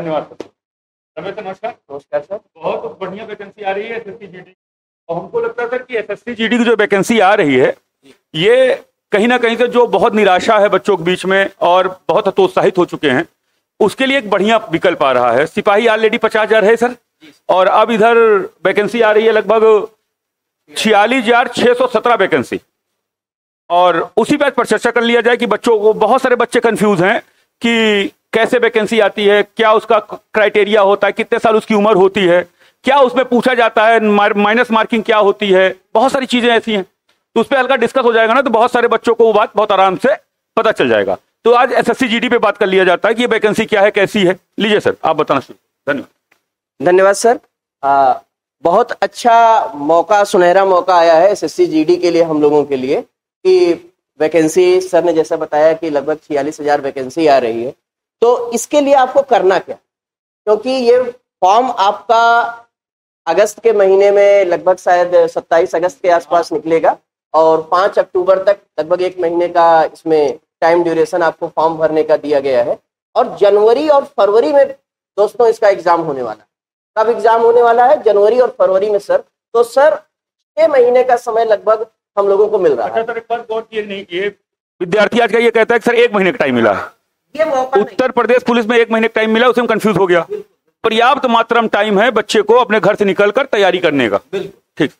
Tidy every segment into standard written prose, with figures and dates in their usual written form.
धन्यवाद sir. Ramesh sir नमस्कार। नमस्कार सर। बहुत बढ़िया वैकेंसी आ रही है एसएससी जीडी, और हमको लगता है सर कि एसएससी जीडी की जो वैकेंसी आ रही है ये कहीं ना कहीं से जो बहुत निराशा है बच्चों के बीच में और बहुत हतोत्साहित हो चुके हैं, उसके लिए एक बढ़िया विकल्प आ रहा है। सिपाही ऑलरेडी 50,000 है सर, और अब इधर वैकेंसी आ रही है लगभग 46,617 वैकेंसी, और उसी बात पर चर्चा कर लिया जाए कि बच्चों को, बहुत सारे बच्चे कंफ्यूज हैं कि कैसे वैकेंसी आती है, क्या उसका क्राइटेरिया होता है, कितने साल उसकी उम्र होती है, क्या उसमें पूछा जाता है, माइनस मार्किंग क्या होती है, बहुत सारी चीजें ऐसी हैं। तो उस पर हल्का डिस्कस हो जाएगा ना, तो बहुत सारे बच्चों को वो बात बहुत आराम से पता चल जाएगा। तो आज एसएससी जीडी पे बात कर लिया जाता है कि ये वैकेंसी क्या है, कैसी है। लीजिए सर, आप बताना शुरू। धन्यवाद। धन्यवाद सर। बहुत अच्छा मौका, सुनहरा मौका आया है एसएससी जीडी के लिए, हम लोगों के लिए, कि वैकेंसी सर ने जैसा बताया कि लगभग 46,000 वैकेंसी आ रही है। तो इसके लिए आपको करना क्या, क्योंकि ये फॉर्म आपका अगस्त के महीने में लगभग शायद 27 अगस्त के आसपास निकलेगा, और 5 अक्टूबर तक लगभग 1 महीने का इसमें टाइम ड्यूरेशन आपको फॉर्म भरने का दिया गया है। और जनवरी और फरवरी में दोस्तों इसका एग्जाम होने वाला है। कब एग्जाम होने वाला है? जनवरी और फरवरी में सर। तो सर 6 महीने का समय लगभग हम लोगों को मिल रहा है। सर एक बात गौर किए नहीं किए, विद्यार्थी आज का ये कहता है कि सर 1 महीने का टाइम मिला है। ये मौका उत्तर प्रदेश पुलिस में 1 महीने का टाइम मिला, उसमें कंफ्यूज हो गया। पर्याप्त मात्रा में टाइम है बच्चे को अपने घर से निकलकर तैयारी करने का। ठीक।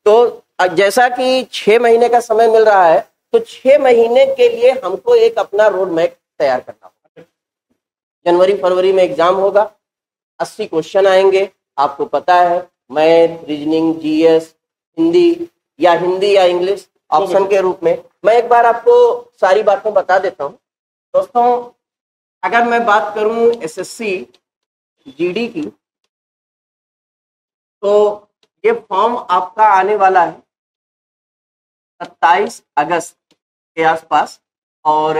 तो जैसा कि 6 महीने का समय मिल रहा है, तो 6 महीने के लिए हमको एक अपना रोड मैप तैयार करना होगा। जनवरी फरवरी में एग्जाम होगा, 80 क्वेश्चन आएंगे, आपको पता है, मैथ, रीजनिंग, जीएस, हिंदी या इंग्लिश ऑप्शन के रूप में। मैं एक बार आपको सारी बातें बता देता हूँ दोस्तों। अगर मैं बात करूं एसएससी जीडी की, तो ये फॉर्म आपका आने वाला है 27 अगस्त के आसपास, और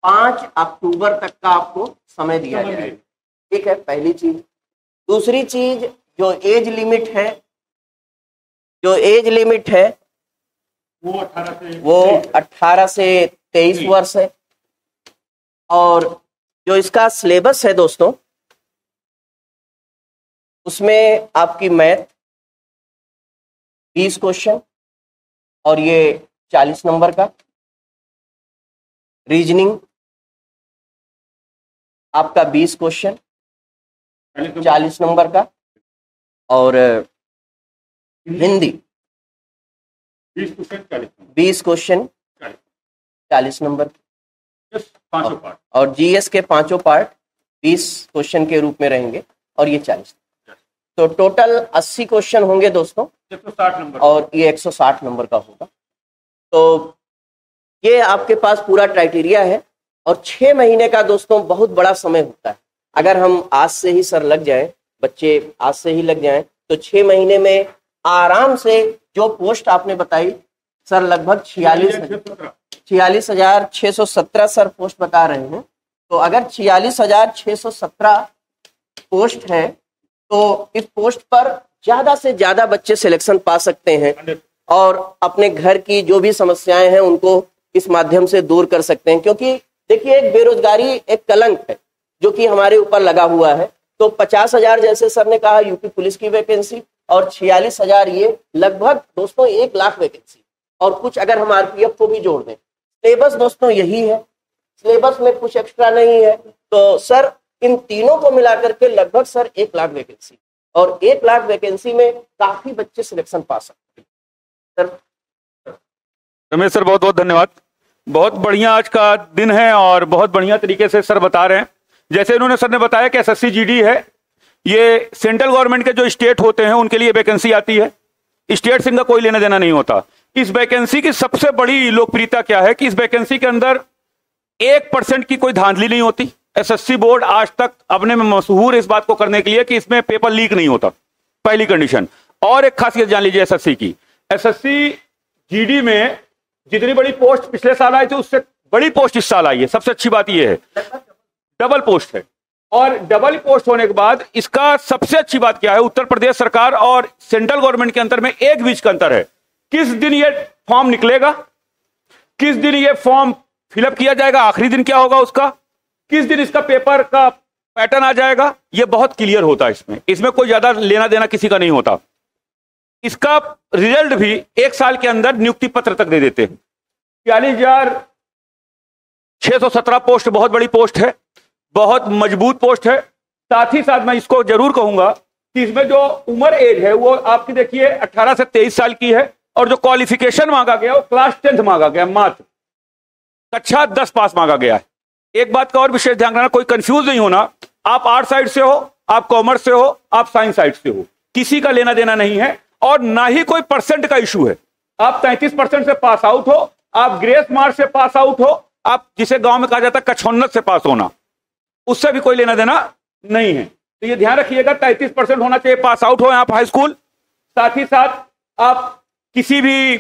5 अक्टूबर तक का आपको समय दिया जाएगा। ठीक है, पहली चीज। दूसरी चीज, जो एज लिमिट है वो 18 से 23 वर्ष है। और जो इसका सिलेबस है दोस्तों, उसमें आपकी मैथ 20 क्वेश्चन और ये 40 नंबर का, रीजनिंग आपका 20 क्वेश्चन 40 नंबर का, और हिंदी 20 क्वेश्चन 40 नंबर, और जीएस के 5 पार्ट 20 क्वेश्चन के रूप में रहेंगे, और ये 40। तो टोटल 80 क्वेश्चन होंगे दोस्तों, 160 नंबर, और ये 160 नंबर का होगा। तो ये आपके पास पूरा क्राइटेरिया है। और 6 महीने का दोस्तों बहुत बड़ा समय होता है। अगर हम आज से ही सर लग जाएं, बच्चे आज से ही लग जाएं, तो 6 महीने में आराम से जो पोस्ट आपने बताई सर, लगभग 46,617 सर पोस्ट बता रहे हैं। तो अगर 46,617 पोस्ट है, तो इस पोस्ट पर ज्यादा से ज्यादा बच्चे सिलेक्शन पा सकते हैं, और अपने घर की जो भी समस्याएं हैं उनको इस माध्यम से दूर कर सकते हैं। क्योंकि देखिए, एक बेरोजगारी एक कलंक है जो कि हमारे ऊपर लगा हुआ है। तो 50,000 जैसे सर ने कहा यूपी पुलिस की वैकेंसी, और 46,000 ये लगभग दोस्तों 1 लाख वैकेंसी, और कुछ अगर हम आरपीएफ को भी जोड़ दें। सिलेबस दोस्तों यही है, सिलेबस में कुछ एक्स्ट्रा नहीं है। तो सर इन तीनों को मिलाकर के लगभग सर 1 लाख वैकेंसी, और 1 लाख वैकेंसी में काफी बच्चे सिलेक्शन पा सकते हैं। सर रमेश सर बहुत बहुत धन्यवाद। बहुत बढ़िया आज का दिन है, और बहुत बढ़िया तरीके से सर बता रहे हैं। जैसे इन्होंने सर ने बताया कि एसएससी जीडी है, ये सेंट्रल गवर्नमेंट के जो स्टेट होते हैं उनके लिए वैकेंसी आती है। स्टेट से इनका कोई लेना देना नहीं होता। इस वैकेंसी की सबसे बड़ी लोकप्रियता क्या है कि इस वैकेंसी के अंदर 1% की कोई धांधली नहीं होती। एसएससी बोर्ड आज तक अपने में मशहूर इस बात को करने के लिए कि इसमें पेपर लीक नहीं होता, पहली कंडीशन। और एक खासियत जान लीजिए एसएससी की, एसएससी जीडी में जितनी बड़ी पोस्ट पिछले साल आई थी उससे बड़ी पोस्ट इस साल आई है। सबसे अच्छी बात यह है डबल पोस्ट है, और डबल पोस्ट होने के बाद इसका सबसे अच्छी बात क्या है, उत्तर प्रदेश सरकार और सेंट्रल गवर्नमेंट के अंतर में एक बीच का अंतर है, किस दिन ये फॉर्म निकलेगा, किस दिन ये फॉर्म फिलअप किया जाएगा, आखिरी दिन क्या होगा उसका, किस दिन इसका पेपर का पैटर्न आ जाएगा, ये बहुत क्लियर होता है। इसमें कोई ज्यादा लेना देना किसी का नहीं होता। इसका रिजल्ट भी 1 साल के अंदर नियुक्ति पत्र तक दे देते हैं। 42,617 पोस्ट बहुत बड़ी पोस्ट है, बहुत मजबूत पोस्ट है। साथ ही साथ मैं इसको जरूर कहूंगा कि इसमें जो उम्र एज है वो आपकी देखिए 18 से 23 साल की है, और जो क्वालिफिकेशन मांगा गया वो क्लास 10th मांगा गया, मात्र कक्षा 10 पास मांगा गया है। एक बात का और विशेष ध्यान रखना, कोई कंफ्यूज नहीं होना, आप आर्ट साइड से हो, आप कॉमर्स से हो, आप साइंस साइड से हो, किसी का लेना देना नहीं है, और ना ही कोई परसेंट का इशू है। आप 33% से पास आउट हो, आप ग्रेस मार्क से पास आउट हो, आप जिसे गांव में कहा जाता है कछोन्नत से पास होना, उससे भी कोई लेना देना नहीं है। तो ये ध्यान रखिएगा, 33% होना चाहिए पास आउट हो आप हाई स्कूल। साथ ही साथ आप किसी भी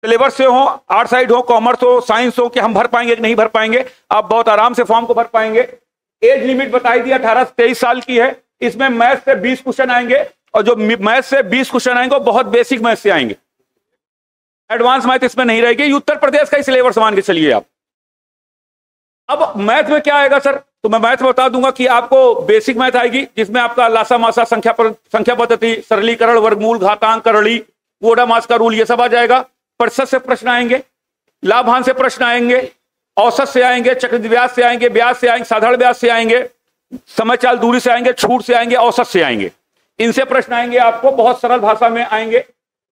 सिलेबस से हो, आर्ट साइड हो, कॉमर्स हो, साइंस हो, कि हम भर पाएंगे कि नहीं भर पाएंगे, आप बहुत आराम से फॉर्म को भर पाएंगे। एज लिमिट बताई दी 18 से 23 साल की है। इसमें मैथ से 20 क्वेश्चन आएंगे, और जो मैथ से 20 क्वेश्चन आएंगे वो बहुत बेसिक मैथ से आएंगे, एडवांस मैथ इसमें नहीं रहेगी। ये उत्तर प्रदेश का ही सिलेबस मान के चलिए आप। अब मैथ में क्या आएगा सर, तो मैं मैथ में बता दूंगा कि आपको बेसिक मैथ आएगी, जिसमें आपका लासा मासा, संख्या पद्धति, सरलीकरण, वर्गमूल, घातांक, करली, वोडा मास का रूल, ये सब आ जाएगा। प्रतिशत से प्रश्न आएंगे, लाभांश से प्रश्न आएंगे, औसत से आएंगे, चक्रवृद्धि ब्याज से आएंगे, ब्याज से आएंगे, साधारण ब्याज से आएंगे, समय चाल दूरी से आएंगे, छूट से आएंगे, औसत से आएंगे। इनसे प्रश्न आएंगे, आपको बहुत सरल भाषा में आएंगे,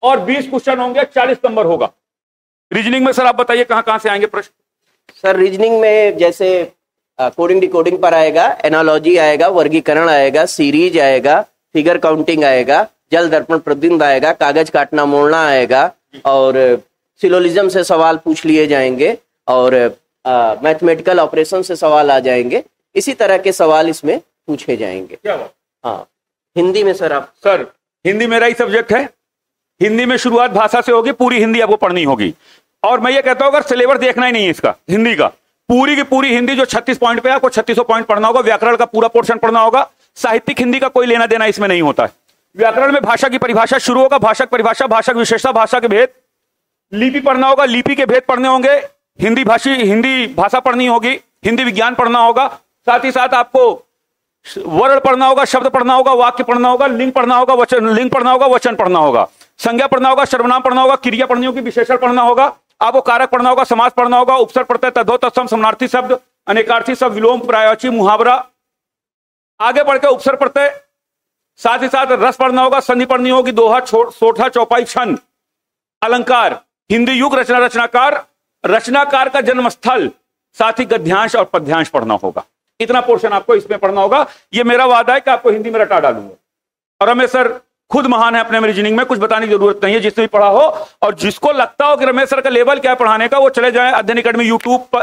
और 20 क्वेश्चन होंगे, 40 नंबर होगा। रीजनिंग में सर आप बताइए कहां कहां से आएंगे प्रश्न? सर रीजनिंग में जैसे कोडिंग डिकोडिंग पर आएगा, एनालॉजी आएगा, वर्गीकरण आएगा, सीरीज आएगा, फिगर काउंटिंग आएगा, जल दर्पण प्रतिबिंब आएगा, कागज काटना मोड़ना आएगा, और सिलोजिज्म से सवाल पूछ लिए जाएंगे, और मैथमेटिकल ऑपरेशन से सवाल आ जाएंगे। इसी तरह के सवाल इसमें पूछे जाएंगे। क्या बात? हाँ, हिंदी में सर आप? सर हिंदी मेरा ही सब्जेक्ट है, हिंदी में शुरुआत भाषा से होगी, पूरी हिंदी आपको पढ़नी होगी। और मैं ये कहता हूं अगर सिलेबस देखना ही नहीं है इसका, हिंदी का पूरी की पूरी हिंदी जो 36 पॉइंट पे है, आपको 3600 पॉइंट पढ़ना होगा। व्याकरण का पूरा पोर्शन पढ़ना होगा। साहित्यिक हिंदी का कोई लेना देना इसमें नहीं होता है। व्याकरण में भाषा की परिभाषा शुरू होगा, भाषा की परिभाषा, भाषा की विशेषता, भाषा के भेद, लिपि पढ़ना होगा, लिपि के भेद पढ़ने होंगे, हिंदी भाषा पढ़नी होगी, हिंदी विज्ञान पढ़ना होगा। साथ ही साथ आपको वर्ण पढ़ना होगा, शब्द पढ़ना होगा, वाक्य पढ़ना होगा, लिंग पढ़ना होगा, लिंग पढ़ना होगा, वचन पढ़ना होगा, संज्ञा पढ़ना होगा, सर्वनाम पढ़ना होगा, क्रिया पढ़नी होगी, विशेषण पढ़ना होगा, आपको कारक पढ़ना होगा, समास पढ़ना होगा, उपसर्ग प्रत्यय, तद्भव, तत्सम, समानार्थी शब्द, अनेकार्थी शब्द, विलोम, पर्यायवाची, मुहावरा। आगे बढ़ के उपसर्ग प्रत्यय, साथ ही साथ रस पढ़ना होगा, संधि पढ़नी होगी, दोहा, सोठा, चौपाई, छंद, अलंकार, हिंदी युग, रचनाकार का जन्मस्थल, साथ ही गद्यांश और पद्यांश पढ़ना होगा। इतना पोर्शन आपको इसमें पढ़ना होगा। ये मेरा वादा है कि आपको हिंदी में रटा डालूंगा। और रमेश सर खुद महान है अपने में रीजनिंग में, कुछ बताने की जरूरत नहीं है। जिसने भी पढ़ा हो और जिसको लगता हो कि रमेश सर का लेवल क्या है पढ़ाने का, वो चले जाए अध्ययन अकेडमी यूट्यूब पर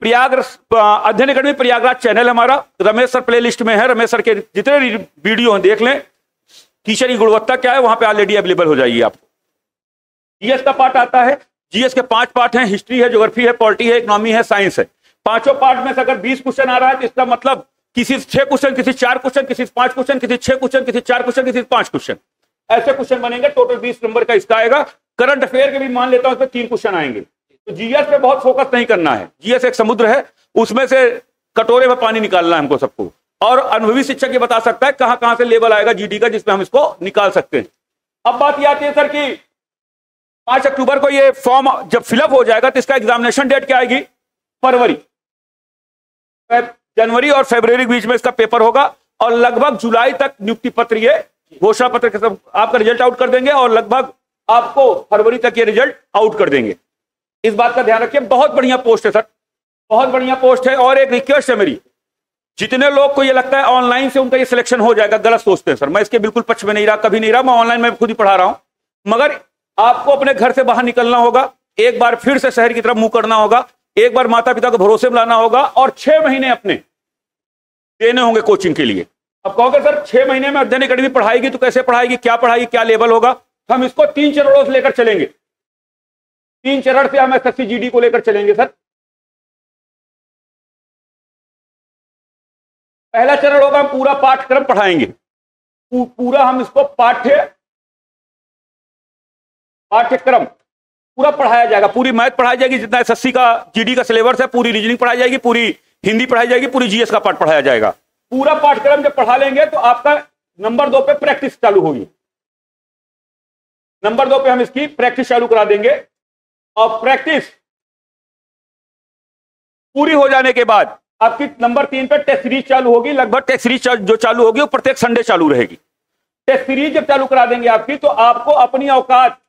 अध्ययन अकेडमी प्रयागराज चैनल हमारा, रमेश सर प्ले लिस्ट में है। रमेश सर के जितने वीडियो हैं देख लें। टीचर की गुणवत्ता क्या है वहां पे ऑलरेडी अवेलेबल हो जाएगी आपको। जीएस का पार्ट आता है, जीएस के 5 पार्ट हैं, हिस्ट्री है, ज्योग्राफी है, पॉलिटी है, इकोनॉमी है, साइंस है। पांचों पार्ट में से अगर 20 क्वेश्चन आ रहा है तो इसका मतलब किसी 6 क्वेश्चन, किसी 4 क्वेश्चन, किसी 5 क्वेश्चन, किसी 6 क्वेश्चन, किसी 4 क्वेश्चन, किसी 5 क्वेश्चन, ऐसे क्वेश्चन बनेंगे। टोटल 20 नंबर का इसका आएगा। करंट अफेयर के भी मान लेता हूं इसमें 3 क्वेश्चन आएंगे। तो जीएस पे बहुत फोकस नहीं करना है। जीएस एक समुद्र है, उसमें से कटोरे में पानी निकालना है हमको सबको। और अनुभवी शिक्षक ये बता सकता है कहां से लेवल आएगा जीडी का जिसमें हम इसको निकाल सकते हैं। अब बात यह आती है सर कि 5 अक्टूबर को ये फॉर्म जब फिलअप हो जाएगा तो इसका एग्जामिनेशन डेट क्या आएगी? फरवरी, जनवरी और फरवरी के बीच में इसका पेपर होगा। और लगभग जुलाई तक नियुक्ति पत्र, ये घोषणा पत्र के सब आपका रिजल्ट आउट कर देंगे और लगभग आपको फरवरी तक ये रिजल्ट आउट कर देंगे। इस बात का ध्यान रखिए। बहुत बढ़िया पोस्ट है सर, बहुत बढ़िया पोस्ट है। और एक रिक्वेस्ट है मेरी, जितने लोग को ये लगता है ऑनलाइन से उनका ये सिलेक्शन हो जाएगा, गलत सोचते हैं सर। मैं इसके बिल्कुल पक्ष में नहीं रहा, कभी नहीं रहा। मैं ऑनलाइन में खुद ही पढ़ा रहा हूं। मगर आपको अपने घर से बाहर निकलना होगा, एक बार फिर से शहर की तरफ मुंह करना होगा, एक बार माता पिता को भरोसे में लाना होगा और 6 महीने अपने देने होंगे कोचिंग के लिए। अब कहोगे सर 6 महीने में अध्ययन अकेडमी पढ़ाएगी तो कैसे पढ़ाएगी, क्या पढ़ाएगी, क्या लेवल होगा? हम इसको 3 चरणों से लेकर चलेंगे। 3 चरण से हम एसएससी जीडी को लेकर चलेंगे सर। पहला चरण होगा हम पूरा पाठ्यक्रम पढ़ाएंगे, पूरा हम इसको पाठ्यक्रम पूरा पढ़ाया जाएगा। पूरी मैथ पढ़ाई जाएगी जितना एसएससी का जीडी का सिलेबस है, पूरी रीजनिंग पढ़ाई जाएगी, पूरी हिंदी पढ़ाई जाएगी, पूरी जीएस का पाठ पढ़ाया जाएगा। पूरा पाठ्यक्रम जब पढ़ा लेंगे तो आपका नंबर 2 पे प्रैक्टिस चालू होगी। नंबर 2 पे हम इसकी प्रैक्टिस चालू करा देंगे और प्रैक्टिस पूरी हो जाने के बाद आपकी नंबर 3 पे टेस्ट सीरीज चालू होगी। लगभग टेस्ट सीरीज जो चालू होगी वो प्रत्येक संडे चालू रहेगी। टेस्ट सीरीज जब चालू करा देंगे आपकी, तो आपको अपनी औकात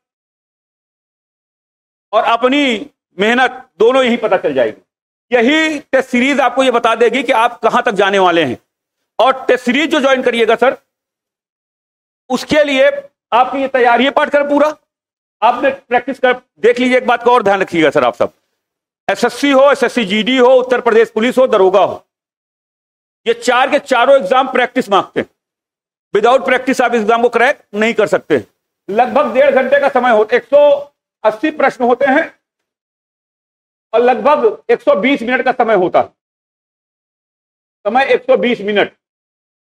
और अपनी मेहनत दोनों यही पता चल जाएगी। यही टेस्ट सीरीज आपको यह बता देगी कि आप कहां तक जाने वाले हैं। और टेस्ट सीरीज जो ज्वाइन करिएगा सर, उसके लिए आपकी ये तैयारी है पाठ्यक्रम पूरा। आपने प्रैक्टिस कर देख लीजिए। एक बात का और ध्यान रखिएगा सर, आप सब एसएससी हो, एसएससी जीडी हो, उत्तर प्रदेश पुलिस हो, दरोगा हो, ये 4 के चारों एग्जाम प्रैक्टिस मांगते हैं। विदाउट प्रैक्टिस आप एग्जाम को क्रैक नहीं कर सकते। लगभग 1.5 घंटे का समय होता है, 180 प्रश्न होते हैं और लगभग 120 मिनट का समय होता है। समय 120 मिनट,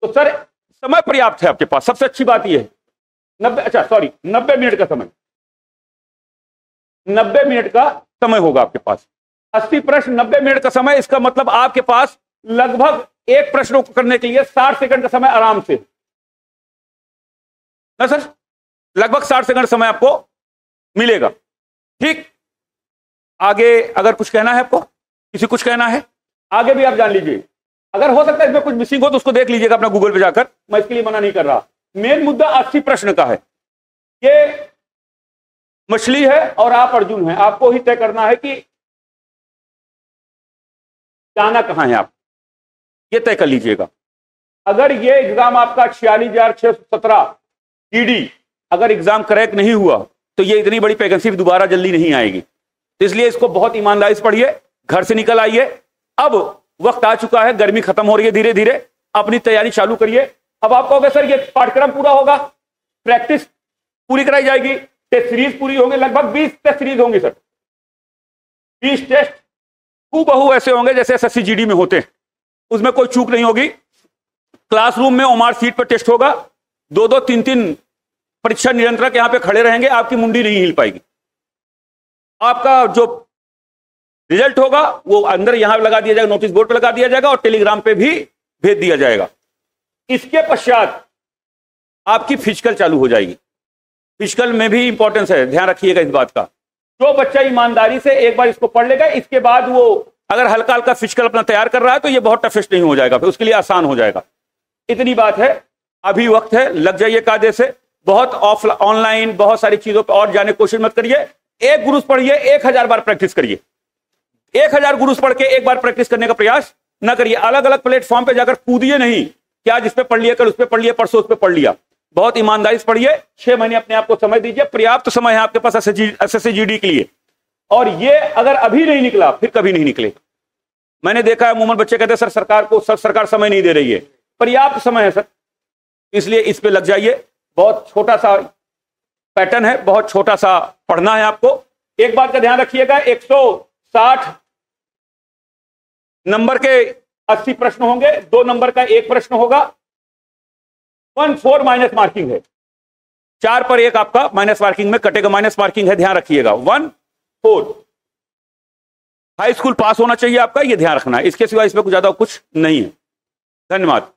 तो सर समय पर्याप्त है आपके पास। सबसे अच्छी बात यह है 90 मिनट का समय, 90 मिनट का समय होगा आपके पास। 80 प्रश्न, 90 मिनट का समय, इसका मतलब आपके पास लगभग एक प्रश्न को करने के लिए 60 सेकंड का समय आराम से ना सर, लगभग 60 सेकंड समय आपको मिलेगा। ठीक, आगे अगर कुछ कहना है आपको, किसी कुछ कहना है आगे भी आप जान लीजिए। अगर हो सकता है इसमें कुछ मिसिंग हो तो उसको देख लीजिएगा अपना गूगल पे जाकर, मैं इसके लिए मना नहीं कर रहा। मेन मुद्दा 80 प्रश्न का है। ये मछली है और आप अर्जुन हैं, आपको ही तय करना है कि जाना कहां है। आप ये तय कर लीजिएगा। अगर ये एग्जाम आपका 46,617 ईडी अगर एग्जाम क्रैक नहीं हुआ तो ये इतनी बड़ी वैकेंसी दोबारा जल्दी नहीं आएगी। तो इसलिए इसको बहुत ईमानदारी से पढ़िए, घर से निकल आइए। अब वक्त आ चुका है, गर्मी खत्म हो रही है धीरे धीरे, अपनी तैयारी चालू करिए। अब आप कहोगे सर ये पाठ्यक्रम पूरा होगा, प्रैक्टिस पूरी कराई जाएगी, टेस्ट सीरीज पूरी होंगे, लगभग 20 टेस्ट सीरीज होंगी सर। 20 टेस्ट हूबहू ऐसे होंगे जैसे एसएससी जीडी में होते हैं, उसमें कोई चूक नहीं होगी। क्लासरूम में ओमार सीट पर टेस्ट होगा, 2-2, 3-3 परीक्षा नियंत्रक यहां पे खड़े रहेंगे, आपकी मुंडी नहीं हिल पाएगी। आपका जो रिजल्ट होगा वो अंदर यहां लगा दिया जाएगा, नोटिस बोर्ड पे लगा दिया जाएगा और टेलीग्राम पे भी भेज दिया जाएगा। इसके पश्चात आपकी फिजिकल चालू हो जाएगी। फिजिकल में भी इंपॉर्टेंस है, ध्यान रखिएगा इस बात का। जो बच्चा ईमानदारी से एक बार इसको पढ़ लेगा, इसके बाद वो अगर हल्का हल्का फिजिकल अपना तैयार कर रहा है तो ये बहुत टफेस्ट नहीं हो जाएगा, फिर उसके लिए आसान हो जाएगा। इतनी बात है, अभी वक्त है, लग जाइए कायदे से। बहुत ऑनलाइन बहुत सारी चीजों पर और जाने की कोशिश मत करिए। एक गुरुस पढ़िए, 1000 बार प्रैक्टिस करिए। 1000 गुरुस पढ़ के एक बार प्रैक्टिस करने का प्रयास ना करिए। अलग अलग प्लेटफॉर्म पे जाकर कूदिए नहीं कि आज इस पे पढ़ लिया, कल उस पे पढ़ लिया, परसों उस पे पढ़ लिया। बहुत ईमानदारी से पढ़िए। 6 महीने अपने आप को समय दीजिए, पर्याप्त समय है आपके पास एसएससी जीडी के लिए। और ये अगर अभी नहीं निकला फिर कभी नहीं निकलेगा। मैंने देखा है अमूमन बच्चे कहते हैं सर सरकार समय नहीं दे रही है। पर्याप्त समय है सर, इसलिए इस पे लग जाइए। बहुत छोटा सा पैटर्न है, बहुत छोटा सा पढ़ना है आपको। एक बात का ध्यान रखिएगा, 160 नंबर के 80 प्रश्न होंगे, 2 नंबर का 1 प्रश्न होगा। 1-4 माइनस मार्किंग है, 4 पर 1 आपका माइनस मार्किंग में कटेगा, माइनस मार्किंग है, ध्यान रखिएगा। 1-4 हाई स्कूल पास होना चाहिए आपका, ये ध्यान रखना है। इसके सिवा इसमें कुछ ज्यादा कुछ नहीं है। धन्यवाद।